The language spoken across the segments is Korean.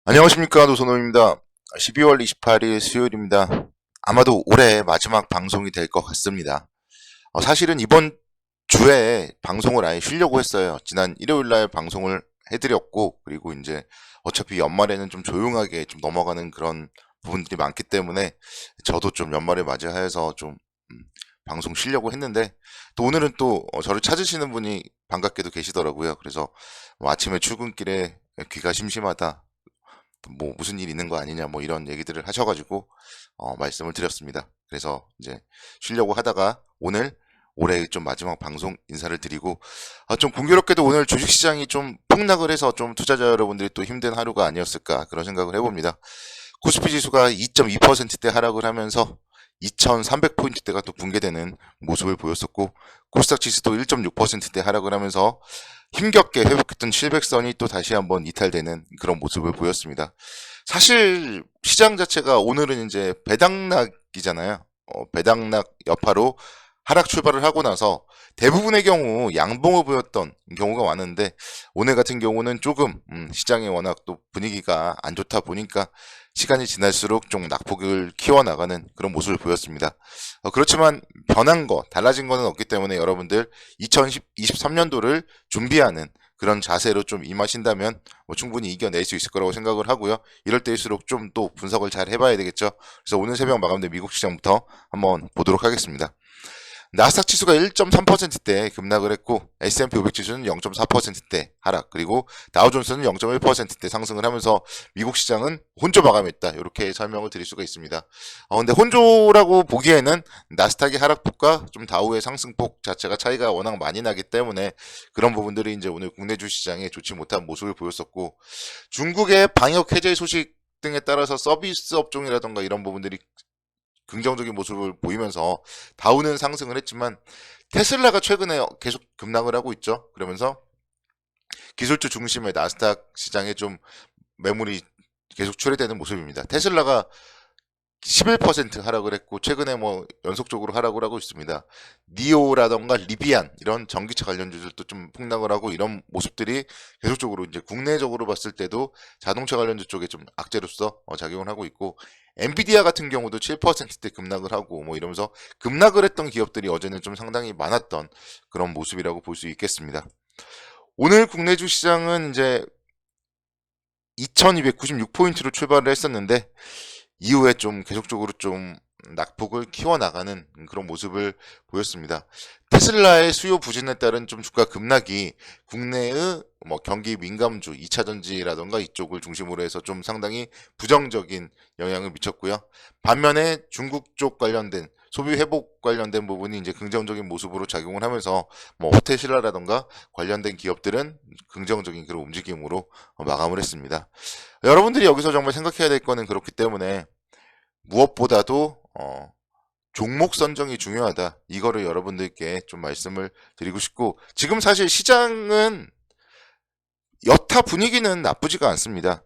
안녕하십니까, 노선호입니다. 12월 28일 수요일입니다. 아마도 올해 마지막 방송이 될 것 같습니다. 사실은 이번 주에 방송을 아예 쉬려고 했어요. 지난 일요일 날 방송을 해드렸고, 그리고 이제 어차피 연말에는 좀 조용하게 좀 넘어가는 그런 부분들이 많기 때문에 저도 좀 연말을 맞이하여서 좀 방송 쉬려고 했는데, 또 오늘은 또 저를 찾으시는 분이 반갑게도 계시더라고요. 그래서 아침에 출근길에 귀가 심심하다, 뭐 무슨 일 있는 거 아니냐, 뭐 이런 얘기들을 하셔가지고 말씀을 드렸습니다. 그래서 이제 쉬려고 하다가 오늘 올해 좀 마지막 방송 인사를 드리고, 좀 공교롭게도 오늘 주식시장이 좀 폭락을 해서 좀 투자자 여러분들이 또 힘든 하루가 아니었을까 그런 생각을 해봅니다. 코스피 지수가 2.2%대 하락을 하면서 2300포인트대가 또 붕괴되는 모습을 보였었고, 코스닥 지수도 1.6%대 하락을 하면서 힘겹게 회복했던 700선이 또 다시 한번 이탈되는 그런 모습을 보였습니다. 사실 시장 자체가 오늘은 이제 배당락이잖아요. 배당락 여파로 하락 출발을 하고 나서 대부분의 경우 양봉을 보였던 경우가 많은데, 오늘 같은 경우는 조금 시장이 워낙 또 분위기가 안 좋다 보니까 시간이 지날수록 좀 낙폭을 키워나가는 그런 모습을 보였습니다. 그렇지만 변한 거, 달라진 거는 없기 때문에 여러분들 2023년도를 준비하는 그런 자세로 좀 임하신다면 충분히 이겨낼 수 있을 거라고 생각을 하고요. 이럴 때일수록 좀 또 분석을 잘 해봐야 되겠죠. 그래서 오늘 새벽 마감된 미국 시장부터 한번 보도록 하겠습니다. 나스닥 지수가 1.3%대 급락을 했고, S&P 500 지수는 0.4%대 하락, 그리고 다우존스는 0.1%대 상승을 하면서 미국 시장은 혼조 마감했다, 이렇게 설명을 드릴 수가 있습니다. 근데 혼조라고 보기에는 나스닥의 하락폭과 좀 다우의 상승폭 자체가 차이가 워낙 많이 나기 때문에 그런 부분들이 이제 오늘 국내 주시장에 좋지 못한 모습을 보였었고, 중국의 방역 해제 소식 등에 따라서 서비스 업종이라던가 이런 부분들이 긍정적인 모습을 보이면서 다우는 상승을 했지만, 테슬라가 최근에 계속 급락을 하고 있죠. 그러면서 기술주 중심의 나스닥 시장에 좀 매물이 계속 출회되는 모습입니다. 테슬라가 11% 하락을 했고, 최근에 뭐 연속적으로 하락을 하고 있습니다. 니오라던가 리비안 이런 전기차 관련주들도 좀 폭락을 하고, 이런 모습들이 계속적으로 이제 국내적으로 봤을 때도 자동차 관련주 쪽에 좀 악재로서 작용을 하고 있고, 엔비디아 같은 경우도 7%대 급락을 하고 뭐 이러면서 급락을 했던 기업들이 어제는 좀 상당히 많았던 그런 모습이라고 볼 수 있겠습니다. 오늘 국내 주시장은 이제 2296포인트로 출발을 했었는데, 이후에 좀 계속적으로 좀 낙폭을 키워나가는 그런 모습을 보였습니다. 테슬라의 수요 부진에 따른 좀 주가 급락이 국내의 뭐 경기 민감주, 2차전지라던가 이쪽을 중심으로 해서 좀 상당히 부정적인 영향을 미쳤고요. 반면에 중국 쪽 관련된 소비 회복 관련된 부분이 이제 긍정적인 모습으로 작용을 하면서 뭐 호텔 신라라던가 관련된 기업들은 긍정적인 그런 움직임으로 마감을 했습니다. 여러분들이 여기서 정말 생각해야 될 거는 그렇기 때문에 무엇보다도 종목 선정이 중요하다, 이거를 여러분들께 좀 말씀을 드리고 싶고, 지금 사실 시장은 여타 분위기는 나쁘지가 않습니다.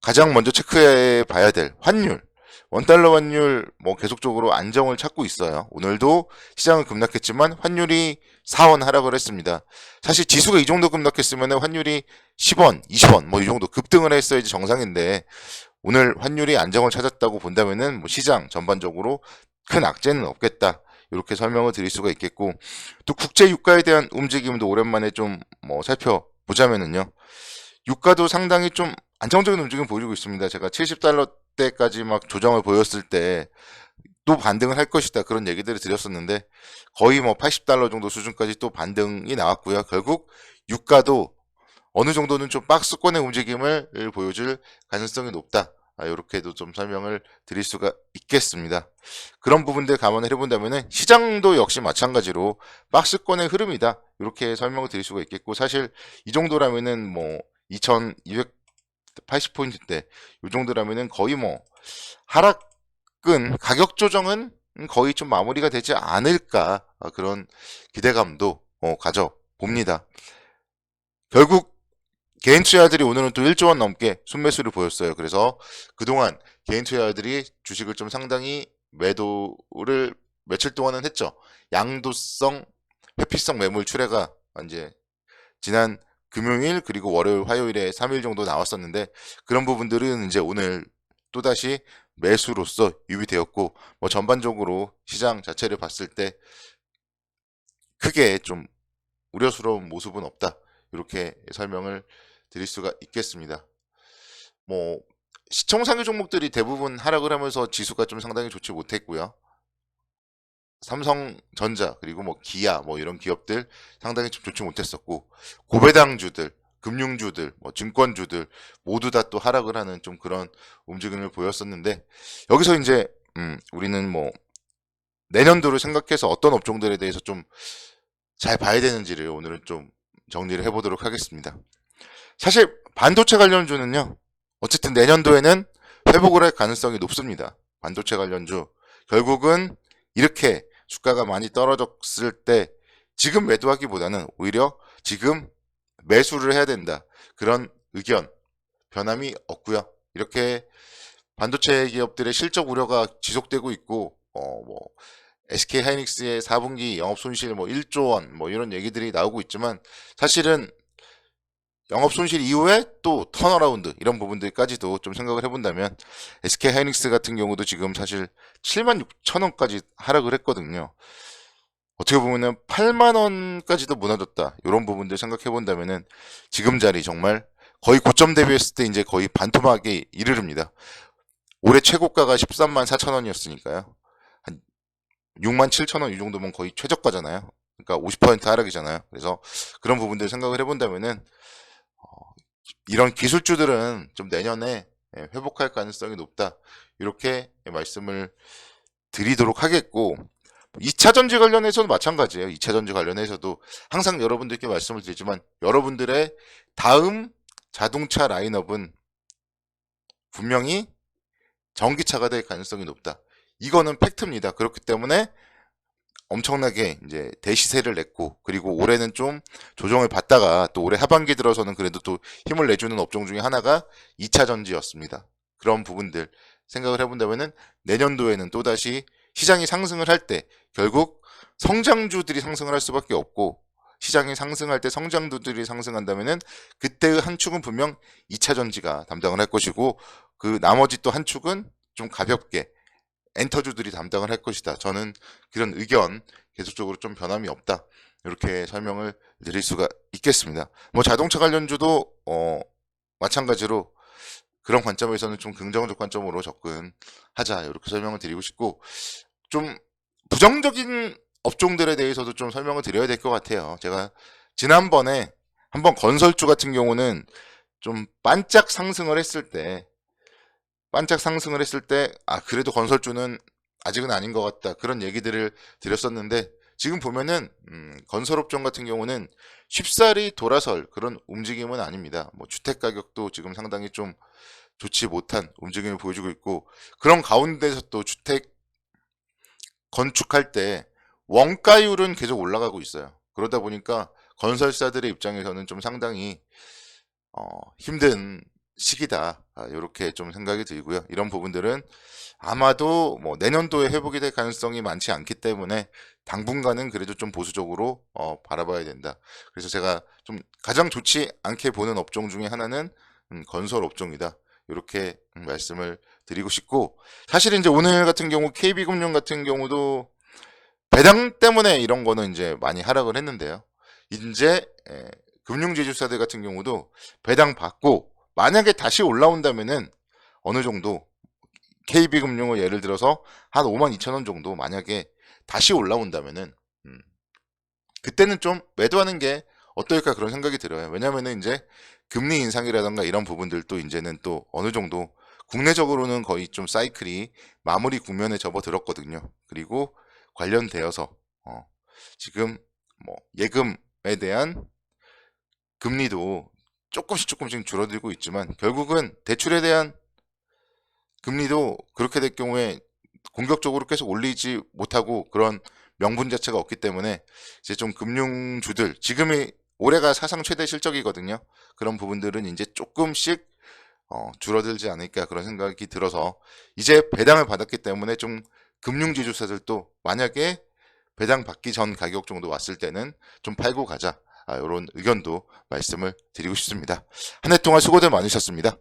가장 먼저 체크해 봐야 될 환율, 원달러 환율 뭐 계속적으로 안정을 찾고 있어요. 오늘도 시장은 급락했지만 환율이 4원 하락을 했습니다. 사실 지수가 이 정도 급락했으면 환율이 10원, 20원 뭐 이 정도 급등을 했어야지 정상인데, 오늘 환율이 안정을 찾았다고 본다면은 뭐 시장 전반적으로 큰 악재는 없겠다, 이렇게 설명을 드릴 수가 있겠고, 또 국제 유가에 대한 움직임도 오랜만에 좀 뭐 살펴보자면은요, 유가도 상당히 좀 안정적인 움직임 보여주고 있습니다. 제가 70달러대까지 막 조정을 보였을 때 또 반등을 할 것이다, 그런 얘기들을 드렸었는데, 거의 뭐 80달러 정도 수준까지 또 반등이 나왔고요. 결국 유가도 어느 정도는 좀 박스권의 움직임을 보여줄 가능성이 높다, 이렇게도 좀 설명을 드릴 수가 있겠습니다. 그런 부분들 감안을 해본다면 시장도 역시 마찬가지로 박스권의 흐름이다, 이렇게 설명을 드릴 수가 있겠고, 사실 이 정도라면은 뭐 2280포인트대 이 정도라면은 거의 뭐 하락은, 가격 조정은 거의 좀 마무리가 되지 않을까, 그런 기대감도 가져 봅니다. 결국 개인 투자자들이 오늘은 또 1조 원 넘게 순매수를 보였어요. 그래서 그동안 개인 투자자들이 주식을 좀 상당히 매도를 며칠 동안은 했죠. 양도성, 회피성 매물 출회가 이제 지난 금요일 그리고 월요일, 화요일에 3일 정도 나왔었는데 그런 부분들은 이제 오늘 또다시 매수로서 유입되었고 뭐 전반적으로 시장 자체를 봤을 때 크게 좀 우려스러운 모습은 없다. 이렇게 설명을 드릴 수가 있겠습니다. 뭐 시총상위 종목들이 대부분 하락을 하면서 지수가 좀 상당히 좋지 못했고요. 삼성전자 그리고 뭐 기아 뭐 이런 기업들 상당히 좀 좋지 못했었고 고배당주들 금융주들 뭐 증권주들 모두 다 또 하락을 하는 좀 그런 움직임을 보였었는데 여기서 이제 우리는 뭐 내년도를 생각해서 어떤 업종들에 대해서 좀 잘 봐야 되는지를 오늘은 좀 정리를 해보도록 하겠습니다. 사실 반도체 관련주는요 어쨌든 내년도에는 회복을 할 가능성이 높습니다. 반도체 관련주 결국은 이렇게 주가가 많이 떨어졌을 때 지금 매도하기보다는 오히려 지금 매수를 해야 된다. 그런 의견 변함이 없고요. 이렇게 반도체 기업들의 실적 우려가 지속되고 있고 뭐 SK 하이닉스의 4분기 영업 손실 뭐 1조 원 뭐 이런 얘기들이 나오고 있지만 사실은 영업 손실 이후에 또 턴어라운드 이런 부분들까지도 좀 생각을 해본다면 SK 하이닉스 같은 경우도 지금 사실 7만 6천 원까지 하락을 했거든요. 어떻게 보면은 8만 원까지도 무너졌다. 이런 부분들 생각해 본다면은 지금 자리 정말 거의 고점 대비했을 때 이제 거의 반토막에 이르릅니다. 올해 최고가가 13만 4천 원이었으니까요. 한 6만 7천 원 이 정도면 거의 최저가잖아요. 그러니까 50% 하락이잖아요. 그래서 그런 부분들 생각을 해본다면은 이런 기술주들은 좀 내년에 회복할 가능성이 높다. 이렇게 말씀을 드리도록 하겠고 2차 전지 관련해서도 마찬가지예요. 2차 전지 관련해서도 항상 여러분들께 말씀을 드리지만 여러분들의 다음 자동차 라인업은 분명히 전기차가 될 가능성이 높다. 이거는 팩트입니다. 그렇기 때문에 엄청나게 이제 대시세를 냈고 그리고 올해는 좀 조정을 받다가 또 올해 하반기 들어서는 그래도 또 힘을 내주는 업종 중에 하나가 2차 전지였습니다. 그런 부분들 생각을 해본다면은 내년도에는 또다시 시장이 상승을 할 때 결국 성장주들이 상승을 할 수밖에 없고 시장이 상승할 때 성장주들이 상승한다면은 그때의 한 축은 분명 2차 전지가 담당을 할 것이고 그 나머지 또 한 축은 좀 가볍게 엔터주들이 담당을 할 것이다. 저는 그런 의견 계속적으로 좀 변함이 없다. 이렇게 설명을 드릴 수가 있겠습니다. 뭐 자동차 관련주도 마찬가지로 그런 관점에서는 좀 긍정적 관점으로 접근하자. 이렇게 설명을 드리고 싶고 좀 부정적인 업종들에 대해서도 좀 설명을 드려야 될 것 같아요. 제가 지난번에 한번 건설주 같은 경우는 좀 반짝 상승을 했을 때, 그래도 건설주는 아직은 아닌 것 같다. 그런 얘기들을 드렸었는데, 지금 보면은, 건설업종 같은 경우는 쉽사리 돌아설 그런 움직임은 아닙니다. 뭐, 주택 가격도 지금 상당히 좀 좋지 못한 움직임을 보여주고 있고, 그런 가운데서 또 주택 건축할 때 원가율은 계속 올라가고 있어요. 그러다 보니까 건설사들의 입장에서는 좀 상당히 힘든 시기다. 이렇게 좀 생각이 들고요. 이런 부분들은 아마도 뭐 내년도에 회복이 될 가능성이 많지 않기 때문에 당분간은 그래도 좀 보수적으로 바라봐야 된다. 그래서 제가 좀 가장 좋지 않게 보는 업종 중에 하나는 건설 업종이다. 이렇게 말씀을 드리고 싶고 사실 이제 오늘 같은 경우 KB금융 같은 경우도 배당 때문에 이런 거는 이제 많이 하락을 했는데요. 이제 금융지주사들 같은 경우도 배당 받고 만약에 다시 올라온다면은 어느 정도 KB금융을 예를 들어서 한 5만 2천 원 정도 만약에 다시 올라온다면은 그때는 좀 매도하는 게 어떨까 그런 생각이 들어요. 왜냐면은 이제 금리 인상이라던가 이런 부분들도 이제는 또 어느 정도 국내적으로는 거의 좀 사이클이 마무리 국면에 접어들었거든요. 그리고 관련되어서 지금 뭐 예금에 대한 금리도 조금씩 줄어들고 있지만 결국은 대출에 대한 금리도 그렇게 될 경우에 공격적으로 계속 올리지 못하고 그런 명분 자체가 없기 때문에 이제 좀 금융주들 지금이 올해가 사상 최대 실적이거든요. 그런 부분들은 이제 조금씩 줄어들지 않을까 그런 생각이 들어서 이제 배당을 받았기 때문에 좀 금융지주사들도 만약에 배당 받기 전 가격 정도 왔을 때는 좀 팔고 가자. 이런 의견도 말씀을 드리고 싶습니다. 한 해 동안 수고들 많으셨습니다.